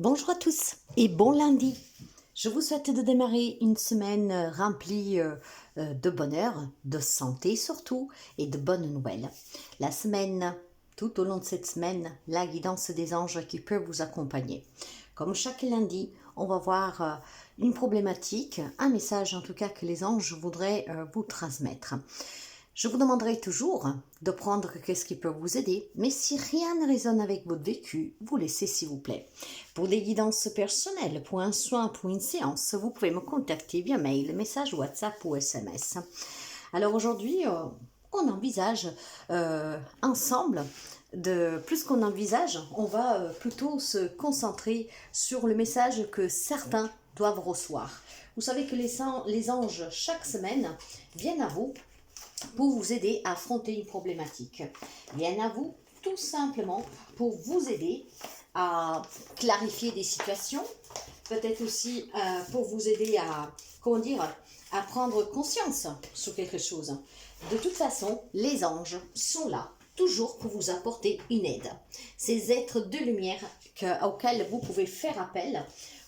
Bonjour à tous et bon lundi. Je vous souhaite de démarrer une semaine remplie de bonheur, de santé surtout et de bonnes nouvelles. La semaine, tout au long de cette semaine, la guidance des anges qui peut vous accompagner. Comme chaque lundi, on va voir une problématique, un message en tout cas que les anges voudraient vous transmettre. Je vous demanderai toujours de prendre qu'est-ce qui peut vous aider, mais si rien ne résonne avec votre vécu, vous laissez s'il vous plaît. Pour des guidances personnelles, pour un soin, pour une séance, vous pouvez me contacter via mail, message WhatsApp ou SMS. Alors aujourd'hui, on envisage ensemble, plus qu'on envisage, on va plutôt se concentrer sur le message que certains doivent recevoir. Vous savez que les anges, chaque semaine, viennent à vous pour vous aider à affronter une problématique. Viennent à vous tout simplement pour vous aider à clarifier des situations, peut-être aussi pour vous aider à, à prendre conscience sur quelque chose. De toute façon, les anges sont là toujours pour vous apporter une aide. Ces êtres de lumière auxquels vous pouvez faire appel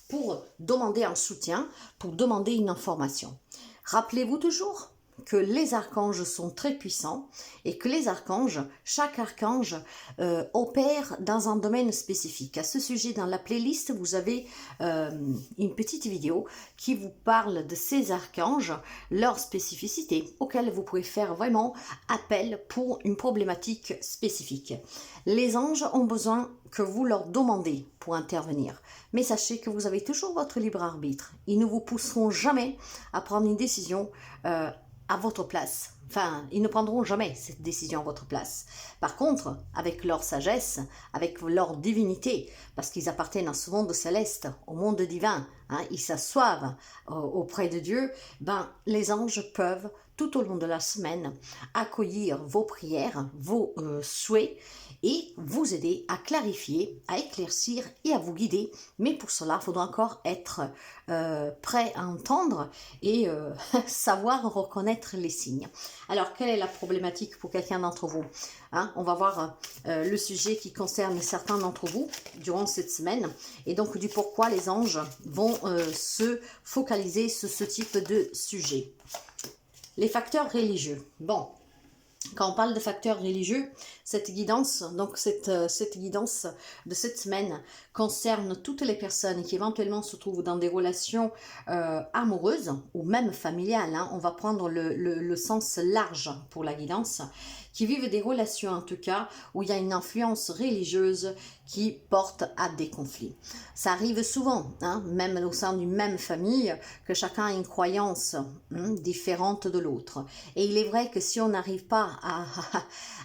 pour demander un soutien, pour demander une information. Rappelez-vous toujours que les archanges sont très puissants et que les archanges, chaque archange opère dans un domaine spécifique. À ce sujet, dans la playlist, vous avez une petite vidéo qui vous parle de ces archanges, leurs spécificités, auxquelles vous pouvez faire vraiment appel pour une problématique spécifique. Les anges ont besoin que vous leur demandez pour intervenir. Mais sachez que vous avez toujours votre libre arbitre. Ils ne vous pousseront jamais à prendre une décision à votre place. Enfin, ils ne prendront jamais cette décision à votre place. Par contre, avec leur sagesse, avec leur divinité, parce qu'ils appartiennent à ce monde céleste, au monde divin, ils s'assoivent auprès de Dieu, les anges peuvent, tout au long de la semaine, accueillir vos prières, vos souhaits, et vous aider à clarifier, à éclaircir et à vous guider. Mais pour cela, il faudra encore être prêt à entendre et savoir reconnaître les signes. Alors, quelle est la problématique pour quelqu'un d'entre vous? On va voir le sujet qui concerne certains d'entre vous durant cette semaine et donc du pourquoi les anges vont se focaliser sur ce type de sujet. Les facteurs religieux. Bon. Quand on parle de facteurs religieux, cette guidance, donc cette guidance de cette semaine concerne toutes les personnes qui éventuellement se trouvent dans des relations amoureuses ou même familiales. On va prendre le sens large pour la guidance, qui vivent des relations en tout cas où il y a une influence religieuse qui porte à des conflits. Ça arrive souvent, même au sein d'une même famille, que chacun a une croyance différente de l'autre. Et il est vrai que si on n'arrive pas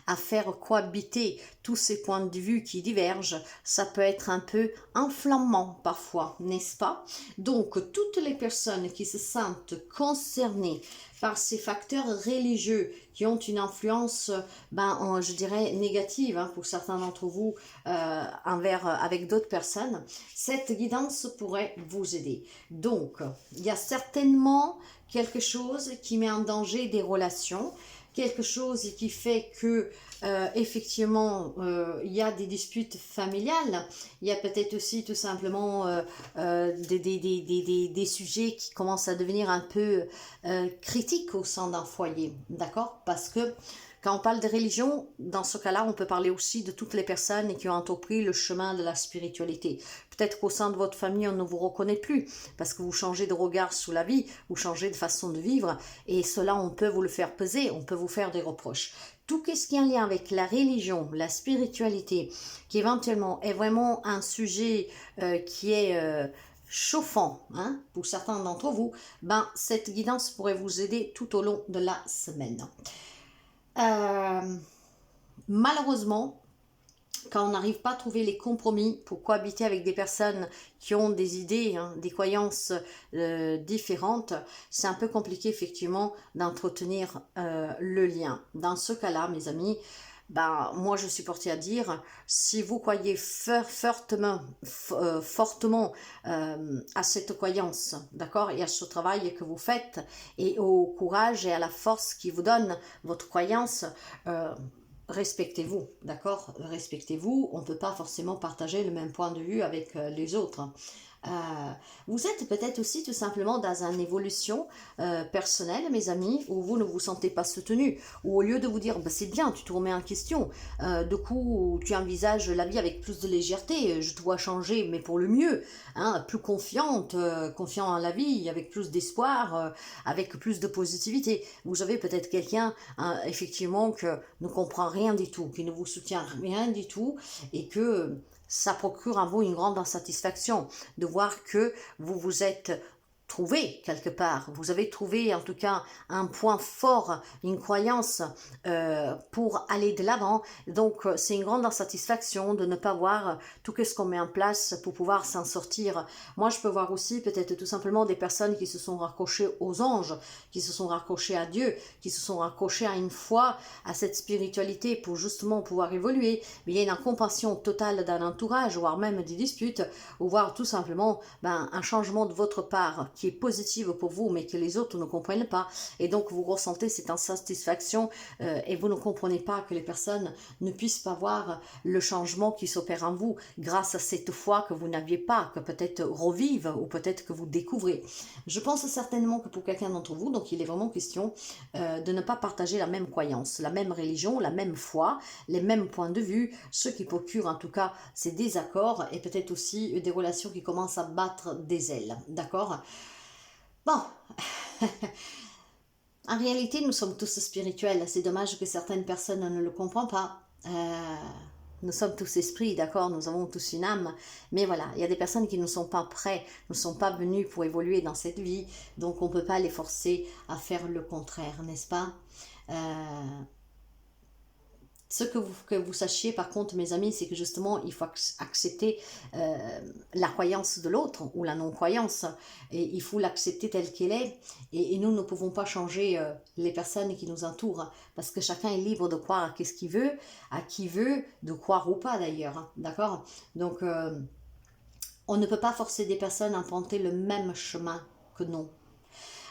à faire cohabiter tous ces points de vue qui divergent, ça peut être un peu enflammant parfois, n'est-ce pas? Donc, toutes les personnes qui se sentent concernées par ces facteurs religieux qui ont une influence, je dirais, négative pour certains d'entre vous avec d'autres personnes, cette guidance pourrait vous aider. Donc, il y a certainement quelque chose qui met en danger des relations, quelque chose qui fait que effectivement il y a des disputes familiales, il y a peut-être aussi tout simplement des sujets qui commencent à devenir un peu critiques au sein d'un foyer, d'accord? Parce que quand on parle de religion, dans ce cas-là, on peut parler aussi de toutes les personnes qui ont entrepris le chemin de la spiritualité. Peut-être qu'au sein de votre famille, on ne vous reconnaît plus parce que vous changez de regard sur la vie, vous changez de façon de vivre et cela, on peut vous le faire peser, on peut vous faire des reproches. Tout ce qui est en lien avec la religion, la spiritualité, qui éventuellement est vraiment un sujet qui est chauffant pour certains d'entre vous, cette guidance pourrait vous aider tout au long de la semaine. Malheureusement, quand on n'arrive pas à trouver les compromis pour cohabiter avec des personnes qui ont des idées, des croyances différentes, c'est un peu compliqué effectivement d'entretenir le lien. Dans ce cas-là, mes amis, moi je suis portée à dire, si vous croyez fortement à cette croyance, d'accord, et à ce travail que vous faites, et au courage et à la force qui vous donne votre croyance, respectez-vous, d'accord? Respectez-vous, on ne peut pas forcément partager le même point de vue avec les autres. Euh, vous êtes peut-être aussi tout simplement dans une évolution personnelle, mes amis, où vous ne vous sentez pas soutenu, où au lieu de vous dire bah, c'est bien, tu te remets en question, du coup tu envisages la vie avec plus de légèreté, je dois changer, mais pour le mieux, hein, plus confiante, confiant en la vie, avec plus d'espoir, avec plus de positivité. Vous avez peut-être quelqu'un, hein, effectivement, que ne comprend rien du tout, qui ne vous soutient rien du tout, et que ça procure à vous une grande insatisfaction de voir que vous vous êtes trouvé quelque part, vous avez trouvé en tout cas un point fort, une croyance pour aller de l'avant. Donc c'est une grande insatisfaction de ne pas voir tout ce qu'on met en place pour pouvoir s'en sortir. Moi je peux voir aussi peut-être tout simplement des personnes qui se sont raccrochées aux anges, qui se sont raccrochées à Dieu, qui se sont raccrochées à une foi, à cette spiritualité pour justement pouvoir évoluer. Mais il y a une incompréhension totale d'un entourage, voire même des disputes, ou voire tout simplement un changement de votre part qui est positive pour vous, mais que les autres ne comprennent pas. Et donc, vous ressentez cette insatisfaction et vous ne comprenez pas que les personnes ne puissent pas voir le changement qui s'opère en vous grâce à cette foi que vous n'aviez pas, que peut-être revive ou peut-être que vous découvrez. Je pense certainement que pour quelqu'un d'entre vous, donc il est vraiment question de ne pas partager la même croyance, la même religion, la même foi, les mêmes points de vue, ce qui procure en tout cas ces désaccords et peut-être aussi des relations qui commencent à battre des ailes. D'accord? Bon, en réalité, nous sommes tous spirituels. C'est dommage que certaines personnes ne le comprennent pas. Nous sommes tous esprits, d'accord? Nous avons tous une âme. Mais voilà, il y a des personnes qui ne sont pas prêtes, ne sont pas venues pour évoluer dans cette vie. Donc, on ne peut pas les forcer à faire le contraire, n'est-ce pas? Ce que vous sachiez par contre mes amis, c'est que justement il faut accepter la croyance de l'autre ou la non-croyance et il faut l'accepter telle qu'elle est et nous ne pouvons pas changer les personnes qui nous entourent parce que chacun est libre de croire à ce qu'il veut, à qui veut, de croire ou pas d'ailleurs, hein, d'accord? Donc on ne peut pas forcer des personnes à emprunter le même chemin que nous.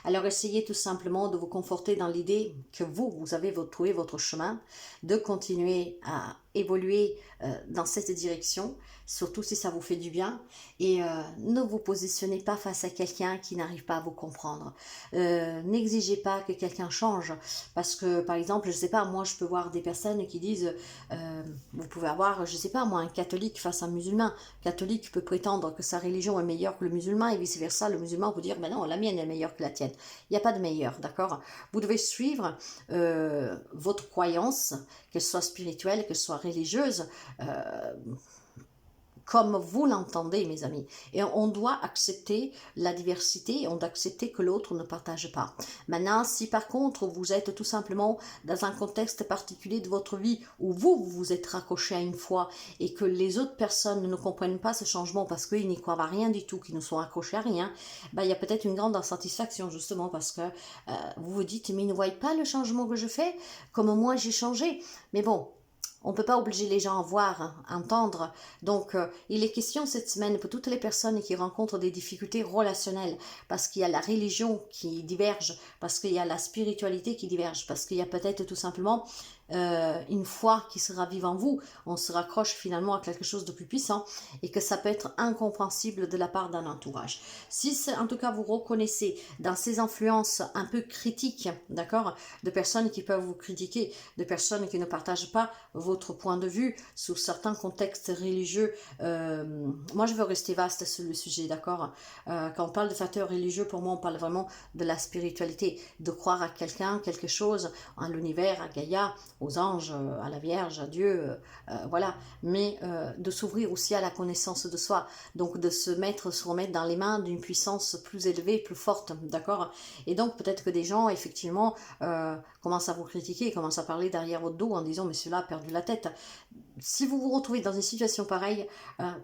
Alors essayez tout simplement de vous conforter dans l'idée que vous avez trouvé votre chemin, de continuer à évoluer dans cette direction, surtout si ça vous fait du bien, et ne vous positionnez pas face à quelqu'un qui n'arrive pas à vous comprendre. N'exigez pas que quelqu'un change, parce que par exemple, je ne sais pas, moi je peux voir des personnes qui disent, vous pouvez avoir, je ne sais pas moi, un catholique face à un musulman, catholique peut prétendre que sa religion est meilleure que le musulman, et vice versa, le musulman peut dire, ben non, la mienne est meilleure que la tienne. Il n'y a pas de meilleur, d'accord? Vous devez suivre votre croyance, qu'elle soit spirituelle, qu'elle soit religieuse, comme vous l'entendez, mes amis. Et on doit accepter la diversité, on doit accepter que l'autre ne partage pas. Maintenant, si par contre, vous êtes tout simplement dans un contexte particulier de votre vie où vous vous êtes raccroché à une foi et que les autres personnes ne comprennent pas ce changement parce qu'ils n'y croient à rien du tout, qu'ils ne sont accrochés à rien, ben, il y a peut-être une grande insatisfaction justement parce que vous vous dites, mais ils ne voient pas le changement que je fais, comme moi j'ai changé. Mais bon, on ne peut pas obliger les gens à voir, à entendre. Donc, il est question cette semaine pour toutes les personnes qui rencontrent des difficultés relationnelles, parce qu'il y a la religion qui diverge, parce qu'il y a la spiritualité qui diverge, parce qu'il y a peut-être tout simplement une foi qui sera vive en vous, on se raccroche finalement à quelque chose de plus puissant et que ça peut être incompréhensible de la part d'un entourage. Si en tout cas vous reconnaissez dans ces influences un peu critiques, d'accord, de personnes qui peuvent vous critiquer, de personnes qui ne partagent pas votre point de vue sur certains contextes religieux, moi je veux rester vaste sur le sujet, d'accord, quand on parle de facteurs religieux, pour moi on parle vraiment de la spiritualité, de croire à quelqu'un, quelque chose, à l'univers, à Gaïa, aux anges, à la Vierge, à Dieu, voilà, mais de s'ouvrir aussi à la connaissance de soi, donc de se remettre dans les mains d'une puissance plus élevée, plus forte, d'accord, et donc peut-être que des gens, effectivement, commencent à vous critiquer, commencent à parler derrière votre dos en disant, mais celui-là a perdu la tête. Si vous vous retrouvez dans une situation pareille,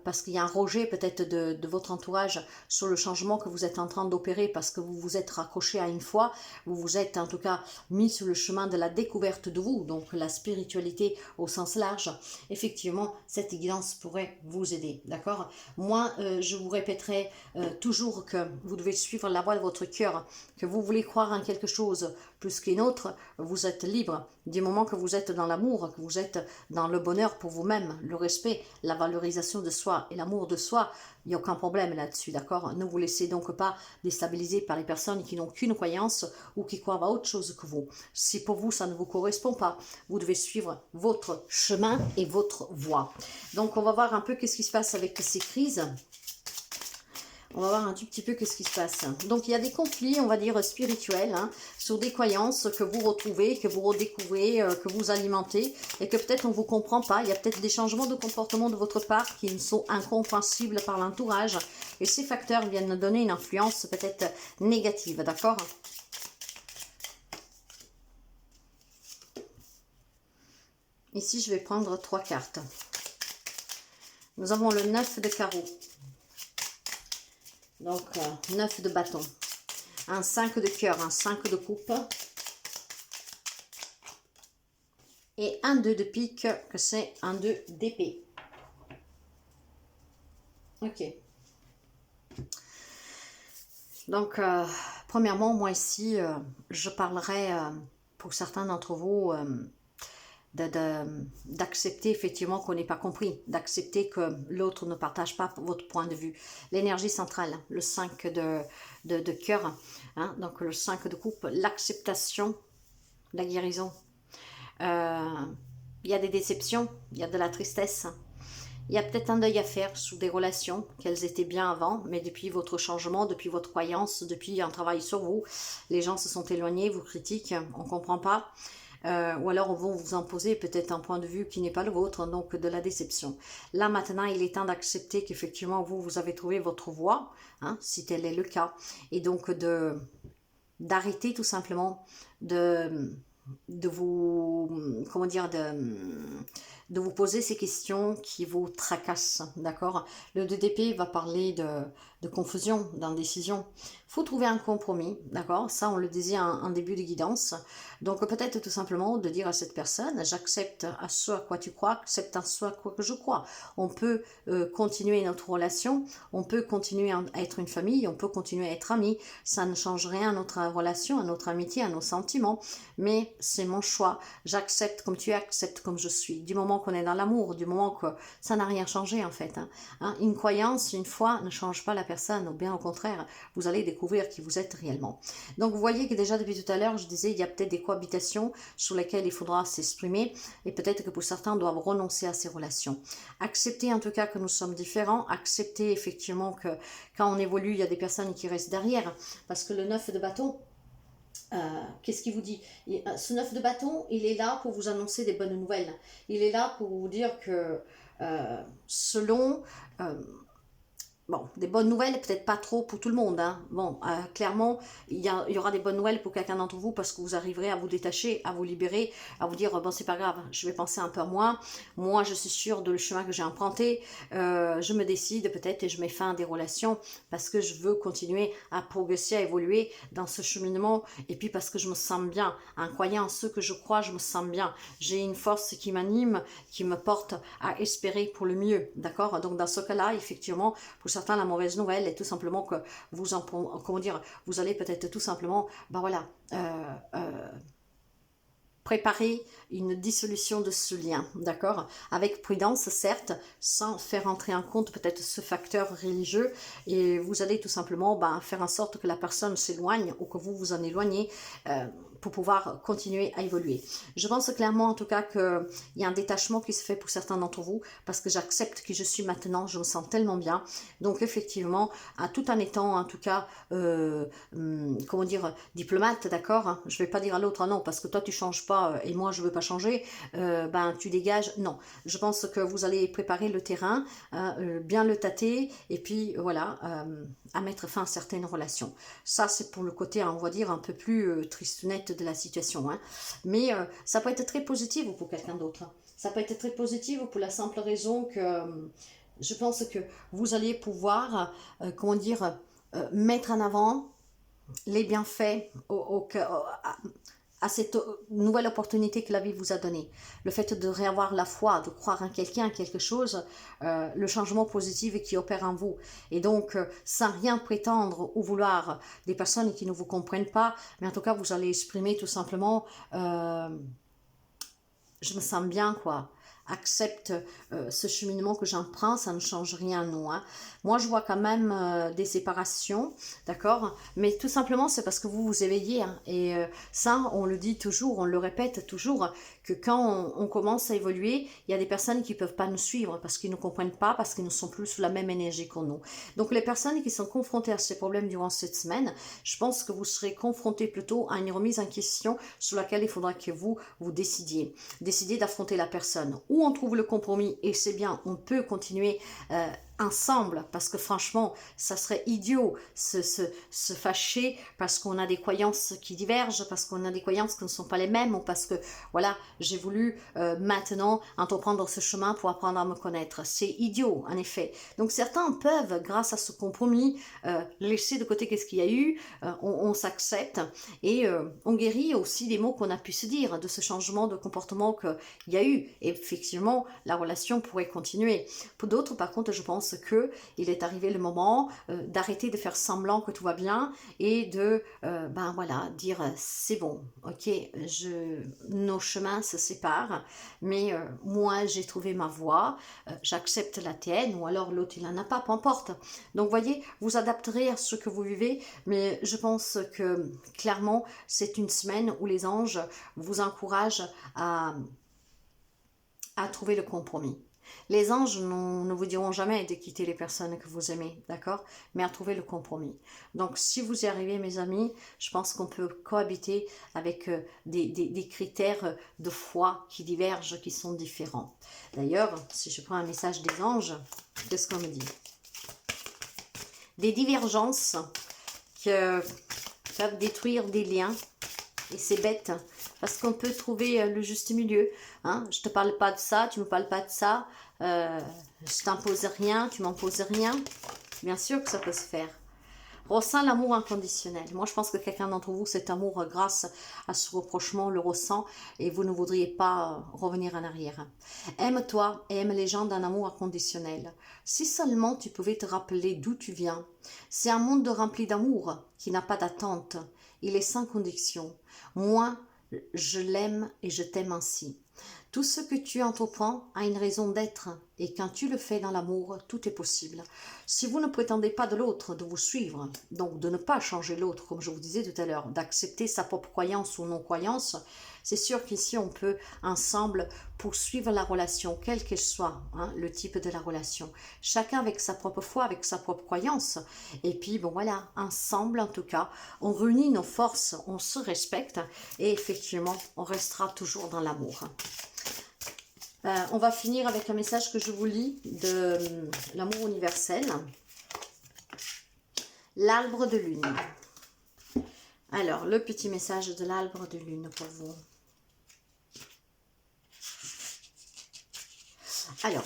parce qu'il y a un rejet peut-être de votre entourage sur le changement que vous êtes en train d'opérer, parce que vous vous êtes raccroché à une foi, vous vous êtes en tout cas mis sur le chemin de la découverte de vous, donc la spiritualité au sens large, effectivement, cette guidance pourrait vous aider, d'accord? Moi, je vous répéterai toujours que vous devez suivre la voie de votre cœur, que vous voulez croire en quelque chose plus qu'une autre, vous êtes libre. Du moment que vous êtes dans l'amour, que vous êtes dans le bonheur pour vous-même, le respect, la valorisation de soi et l'amour de soi, il n'y a aucun problème là-dessus, d'accord? Ne vous laissez donc pas déstabiliser par les personnes qui n'ont qu'une croyance ou qui croient à autre chose que vous. Si pour vous, ça ne vous correspond pas, vous devez suivre votre chemin et votre voie. Donc, on va voir un peu qu'est-ce qui se passe avec ces crises. On va voir un tout petit peu qu'est-ce qui se passe. Donc, il y a des conflits, on va dire, spirituels, hein, sur des croyances que vous retrouvez, que vous redécouvrez, que vous alimentez, et que peut-être on ne vous comprend pas. Il y a peut-être des changements de comportement de votre part qui sont incompréhensibles par l'entourage. Et ces facteurs viennent donner une influence peut-être négative, d'accord? Ici, je vais prendre 3 cartes. Nous avons le 9 de carreau. Donc, 9 de bâton, un 5 de cœur, un 5 de coupe et un 2 de pique, que c'est un 2 d'épée. Ok. Donc, premièrement, moi ici, je parlerai pour certains d'entre vous d'accepter effectivement qu'on n'ait pas compris, d'accepter que l'autre ne partage pas votre point de vue. L'énergie centrale, le 5 de cœur, hein, donc le 5 de coupe, l'acceptation, la guérison. Il y a des déceptions, il y a de la tristesse, il y a peut-être un deuil à faire sous des relations, qu'elles étaient bien avant, mais depuis votre changement, depuis votre croyance, depuis un travail sur vous, les gens se sont éloignés, vous critiquent, on ne comprend pas. Ou alors on va vous imposer peut-être un point de vue qui n'est pas le vôtre, donc de la déception. Là maintenant, il est temps d'accepter qu'effectivement vous avez trouvé votre voie, hein, si tel est le cas, et donc d'arrêter tout simplement de vous, comment dire, de vous poser ces questions qui vous tracassent, d'accord? Le 2 d'épée va parler de confusion, d'indécision. Il faut trouver un compromis, d'accord? Ça, on le disait en début de guidance. Donc, peut-être tout simplement de dire à cette personne, j'accepte à ce à quoi tu crois, accepte à ce à quoi que je crois. On peut continuer notre relation, on peut continuer à être une famille, on peut continuer à être amis. Ça ne change rien à notre relation, à notre amitié, à nos sentiments. Mais c'est mon choix. J'accepte comme tu es, accepte comme je suis. Du moment qu'on est dans l'amour, du moment que ça n'a rien changé en fait. Hein. Une croyance, une foi ne change pas la personne, ou bien au contraire, vous allez découvrir qui vous êtes réellement. Donc vous voyez que déjà depuis tout à l'heure, je disais, il y a peut-être des cohabitations sur lesquelles il faudra s'exprimer, et peut-être que pour certains doivent renoncer à ces relations. Accepter en tout cas que nous sommes différents, accepter effectivement que quand on évolue, il y a des personnes qui restent derrière, parce que le 9 de bâton, qu'est-ce qu'il vous dit? Ce 9 de bâton, il est là pour vous annoncer des bonnes nouvelles. Il est là pour vous dire que selon... Bon, des bonnes nouvelles, peut-être pas trop pour tout le monde. Hein. Bon, clairement, il y aura des bonnes nouvelles pour quelqu'un d'entre vous parce que vous arriverez à vous détacher, à vous libérer, à vous dire, bon, c'est pas grave, je vais penser un peu à moi. Moi, je suis sûre de le chemin que j'ai emprunté. Je me décide peut-être et je mets fin à des relations parce que je veux continuer à progresser, à évoluer dans ce cheminement. Et puis parce que je me sens bien. En croyant en ce que je crois, je me sens bien. J'ai une force qui m'anime, qui me porte à espérer pour le mieux. D'accord? Donc, dans ce cas-là, effectivement, pour certains, la mauvaise nouvelle est tout simplement que vous comment dire, vous allez peut-être tout simplement, ben voilà, préparer une dissolution de ce lien, d'accord? Avec prudence, certes, sans faire entrer en compte peut-être ce facteur religieux, et vous allez tout simplement faire en sorte que la personne s'éloigne ou que vous vous en éloignez pour pouvoir continuer à évoluer. Je pense clairement en tout cas qu'il y a un détachement qui se fait pour certains d'entre vous parce que j'accepte qui je suis maintenant, je me sens tellement bien. Donc effectivement, tout en étant en tout cas, comment dire, diplomate, d'accord, hein, je ne vais pas dire à l'autre, non, parce que toi tu ne changes pas et moi je ne veux pas changer, tu dégages, non. Je pense que vous allez préparer le terrain, bien le tâter et puis voilà, à mettre fin à certaines relations. Ça c'est pour le côté, on va dire, un peu plus tristounette de la situation, hein. Mais ça peut être très positif pour quelqu'un d'autre. Ça peut être très positif pour la simple raison que je pense que vous allez pouvoir, comment dire, mettre en avant les bienfaits à cette nouvelle opportunité que la vie vous a donnée. Le fait de réavoir la foi, de croire en quelqu'un, quelque chose, le changement positif qui opère en vous. Et donc, sans rien prétendre ou vouloir des personnes qui ne vous comprennent pas, mais en tout cas, vous allez exprimer tout simplement, je me sens bien, quoi. Accepte ce cheminement que j'emprunte, ça ne change rien, non. Hein. Moi, je vois quand même des séparations, d'accord? Mais tout simplement, c'est parce que vous vous éveillez. Hein, et ça, on le dit toujours, on le répète toujours, que quand on commence à évoluer, il y a des personnes qui ne peuvent pas nous suivre parce qu'ils ne comprennent pas, parce qu'ils ne sont plus sous la même énergie que nous. Donc, les personnes qui sont confrontées à ces problèmes durant cette semaine, je pense que vous serez confrontés plutôt à une remise en question sur laquelle il faudra que vous décidiez. Décider d'affronter la personne. Où on trouve le compromis, et c'est bien, on peut continuer ensemble, parce que franchement, ça serait idiot se fâcher parce qu'on a des croyances qui divergent, parce qu'on a des croyances qui ne sont pas les mêmes, ou parce que, voilà, j'ai voulu maintenant entreprendre ce chemin pour apprendre à me connaître. C'est idiot, en effet. Donc certains peuvent, grâce à ce compromis, laisser de côté qu'est-ce qu'il y a eu, on s'accepte, et on guérit aussi des mots qu'on a pu se dire, de ce changement de comportement qu'il y a eu. Et effectivement, la relation pourrait continuer. Pour d'autres, par contre, je pense qu'il est arrivé le moment d'arrêter de faire semblant que tout va bien et de ben voilà, dire c'est bon, ok, nos chemins se séparent, mais moi j'ai trouvé ma voie, j'accepte la tienne, ou alors l'autre il n'en a pas, peu importe. Donc voyez, vous adapterez à ce que vous vivez, mais je pense que clairement c'est une semaine où les anges vous encouragent à trouver le compromis. Les anges ne vous diront jamais de quitter les personnes que vous aimez, d'accord? Mais à trouver le compromis. Donc, si vous y arrivez, mes amis, je pense qu'on peut cohabiter avec des critères de foi qui divergent, qui sont différents. D'ailleurs, si je prends un message des anges, qu'est-ce qu'on me dit? Des divergences qui peuvent détruire des liens. Et c'est bête, parce qu'on peut trouver le juste milieu. Hein? Je ne te parle pas de ça, tu ne me parles pas de ça. Je t'impose rien, tu m'imposes rien. Bien sûr que ça peut se faire. Ressens l'amour inconditionnel. Moi, je pense que quelqu'un d'entre vous, cet amour, grâce à ce rapprochement, le ressent et vous ne voudriez pas revenir en arrière. Aime-toi et aime les gens d'un amour inconditionnel. Si seulement tu pouvais te rappeler d'où tu viens. C'est un monde rempli d'amour qui n'a pas d'attente. Il est sans condition. Moi, je l'aime et je t'aime ainsi. Tout ce que tu entreprends a une raison d'être, et quand tu le fais dans l'amour, tout est possible. Si vous ne prétendez pas de l'autre de vous suivre, donc de ne pas changer l'autre, comme je vous disais tout à l'heure, d'accepter sa propre croyance ou non-croyance, c'est sûr qu'ici on peut ensemble poursuivre la relation, quelle qu'elle soit, hein, le type de la relation. Chacun avec sa propre foi, avec sa propre croyance. Et puis bon voilà, ensemble en tout cas, on réunit nos forces, on se respecte et effectivement on restera toujours dans l'amour. On va finir avec un message que je vous lis de l'amour universel. L'arbre de lune. Alors, le petit message de l'arbre de lune pour vous. Alors,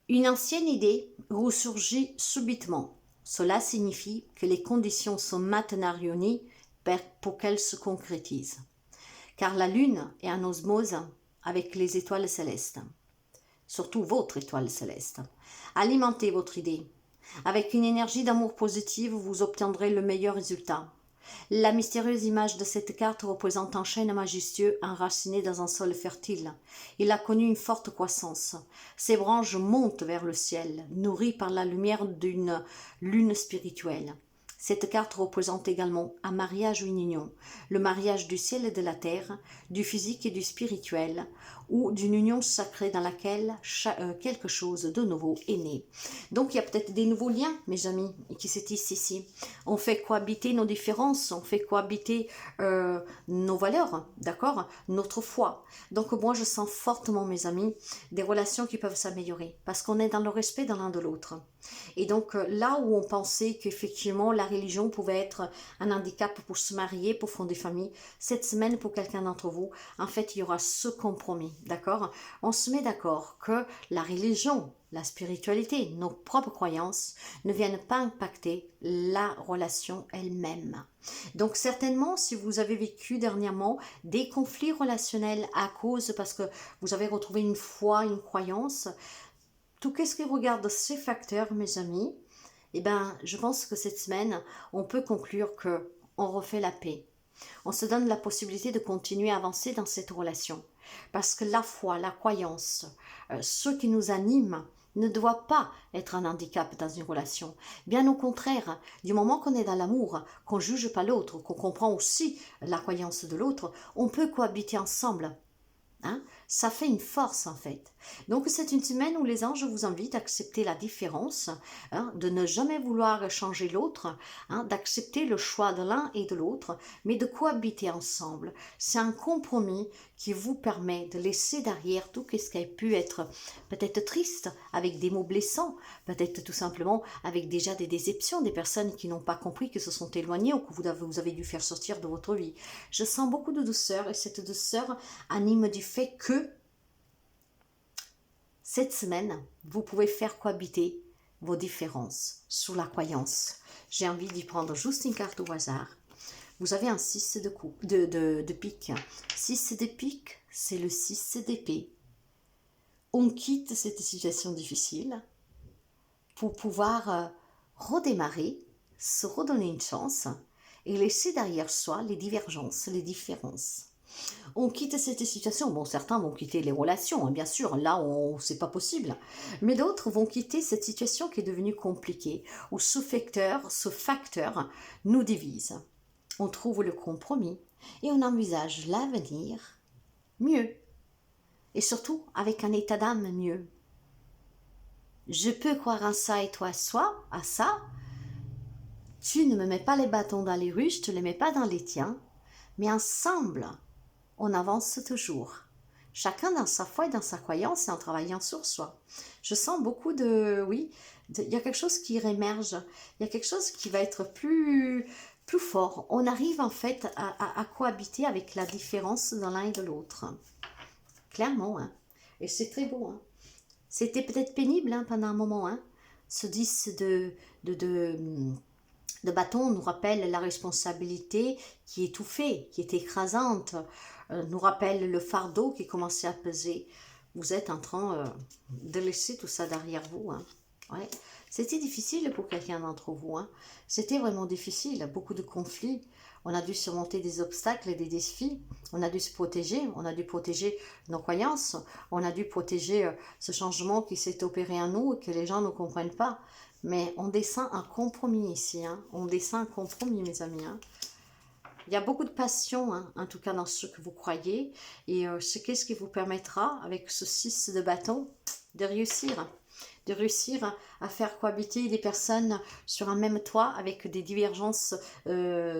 une ancienne idée ressurgit subitement. Cela signifie que les conditions sont maintenant réunies pour qu'elles se concrétisent. Car la lune est en osmose avec les étoiles célestes. Surtout votre étoile céleste. Alimentez votre idée. Avec une énergie d'amour positive, vous obtiendrez le meilleur résultat. La mystérieuse image de cette carte représente un chêne majestueux enraciné dans un sol fertile. Il a connu une forte croissance. Ses branches montent vers le ciel, nourries par la lumière d'une lune spirituelle. Cette carte représente également un mariage ou une union, le mariage du ciel et de la terre, du physique et du spirituel, ou d'une union sacrée dans laquelle quelque chose de nouveau est né. Donc il y a peut-être des nouveaux liens, mes amis, qui se tissent ici. On fait cohabiter nos différences, on fait cohabiter nos valeurs, d'accord, notre foi. Donc moi je sens fortement, mes amis, des relations qui peuvent s'améliorer, parce qu'on est dans le respect de l'un de l'autre. Et donc là où on pensait qu'effectivement la religion pouvait être un handicap pour se marier, pour fonder famille, cette semaine pour quelqu'un d'entre vous, en fait il y aura ce compromis, d'accord? On se met d'accord que la religion, la spiritualité, nos propres croyances ne viennent pas impacter la relation elle-même. Donc certainement, si vous avez vécu dernièrement des conflits relationnels à cause, parce que vous avez retrouvé une foi, une croyance, tout ce qui regarde ces facteurs, mes amis, eh ben, je pense que cette semaine, on peut conclure que on refait la paix. On se donne la possibilité de continuer à avancer dans cette relation. Parce que la foi, la croyance, ce qui nous anime, ne doit pas être un handicap dans une relation. Bien au contraire, du moment qu'on est dans l'amour, qu'on ne juge pas l'autre, qu'on comprend aussi la croyance de l'autre, on peut cohabiter ensemble. Hein, ça fait une force en fait. Donc c'est une semaine où les anges vous invitent à accepter la différence, hein, de ne jamais vouloir changer l'autre, hein, d'accepter le choix de l'un et de l'autre, mais de cohabiter ensemble. C'est un compromis qui vous permet de laisser derrière tout ce qui a pu être peut-être triste, avec des mots blessants, peut-être tout simplement avec déjà des déceptions, des personnes qui n'ont pas compris, qui se sont éloignées ou que vous avez dû faire sortir de votre vie. Je sens beaucoup de douceur et cette douceur anime du fait que cette semaine, vous pouvez faire cohabiter vos différences sous la croyance. J'ai envie d'y prendre juste une carte au hasard. Vous avez un 6 de pique. 6 de pique, c'est le 6 d'épée. On quitte cette situation difficile pour pouvoir redémarrer, se redonner une chance et laisser derrière soi les divergences, les différences. On quitte cette situation. Bon, certains vont quitter les relations, hein, bien sûr, là, c'est pas possible. Mais d'autres vont quitter cette situation qui est devenue compliquée, où ce facteur nous divise. On trouve le compromis et on envisage l'avenir mieux. Et surtout, avec un état d'âme mieux. Je peux croire à ça et toi à ça. Tu ne me mets pas les bâtons dans les roues, je te les mets pas dans les tiens. Mais ensemble, on avance toujours. Chacun dans sa foi et dans sa croyance et en travaillant sur soi. Je sens beaucoup il y a quelque chose qui rémerge. Il y a quelque chose qui va être plus fort. On arrive en fait à cohabiter avec la différence de l'un et de l'autre. Clairement, hein. Et c'est très beau, hein. C'était peut-être pénible, hein, pendant un moment, hein. Ce 10 de bâton nous rappelle la responsabilité qui étouffait, qui est écrasante, nous rappelle le fardeau qui commençait à peser. Vous êtes en train de laisser tout ça derrière vous, hein. Ouais. C'était difficile pour quelqu'un d'entre vous, hein. C'était vraiment difficile, beaucoup de conflits. On a dû surmonter des obstacles et des défis. On a dû se protéger, on a dû protéger nos croyances, on a dû protéger ce changement qui s'est opéré en nous et que les gens ne comprennent pas. Mais on descend un compromis ici, hein. On descend un compromis, mes amis, hein. Il y a beaucoup de passion, hein, en tout cas dans ce que vous croyez. Et c'est ce qui vous permettra, avec ce 6 de bâton, de réussir à faire cohabiter des personnes sur un même toit avec des divergences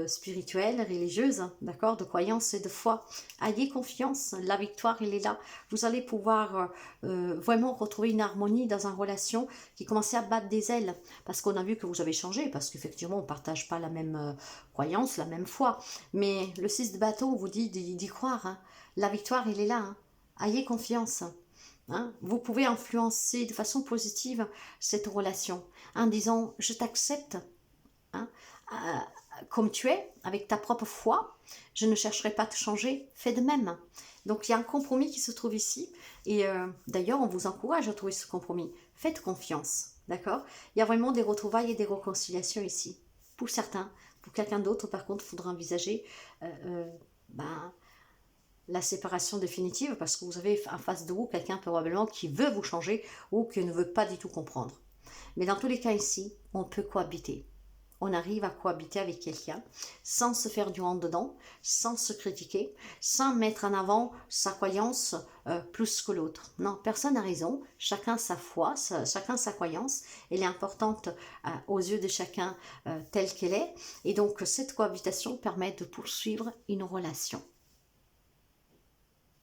spirituelles, religieuses, d'accord, de croyances et de foi. Ayez confiance, la victoire, elle est là. Vous allez pouvoir vraiment retrouver une harmonie dans une relation qui commençait à battre des ailes, parce qu'on a vu que vous avez changé, parce qu'effectivement, on ne partage pas la même croyance, la même foi. Mais le 6 de bâton vous dit d'y croire, hein. La victoire, elle est là, hein. Ayez confiance. Hein, vous pouvez influencer de façon positive cette relation en disant je t'accepte, hein, comme tu es, avec ta propre foi, je ne chercherai pas à te changer, fais de même. Donc il y a un compromis qui se trouve ici et d'ailleurs on vous encourage à trouver ce compromis. Faites confiance, d'accord? Il y a vraiment des retrouvailles et des réconciliations ici. Pour certains, pour quelqu'un d'autre par contre, il faudra envisager la séparation définitive parce que vous avez en face de vous quelqu'un probablement qui veut vous changer ou qui ne veut pas du tout comprendre. Mais dans tous les cas ici, on peut cohabiter. On arrive à cohabiter avec quelqu'un sans se faire du rentre-dedans, sans se critiquer, sans mettre en avant sa croyance plus que l'autre. Non, personne n'a raison, chacun sa foi, chacun sa croyance, elle est importante aux yeux de chacun telle qu'elle est. Et donc cette cohabitation permet de poursuivre une relation.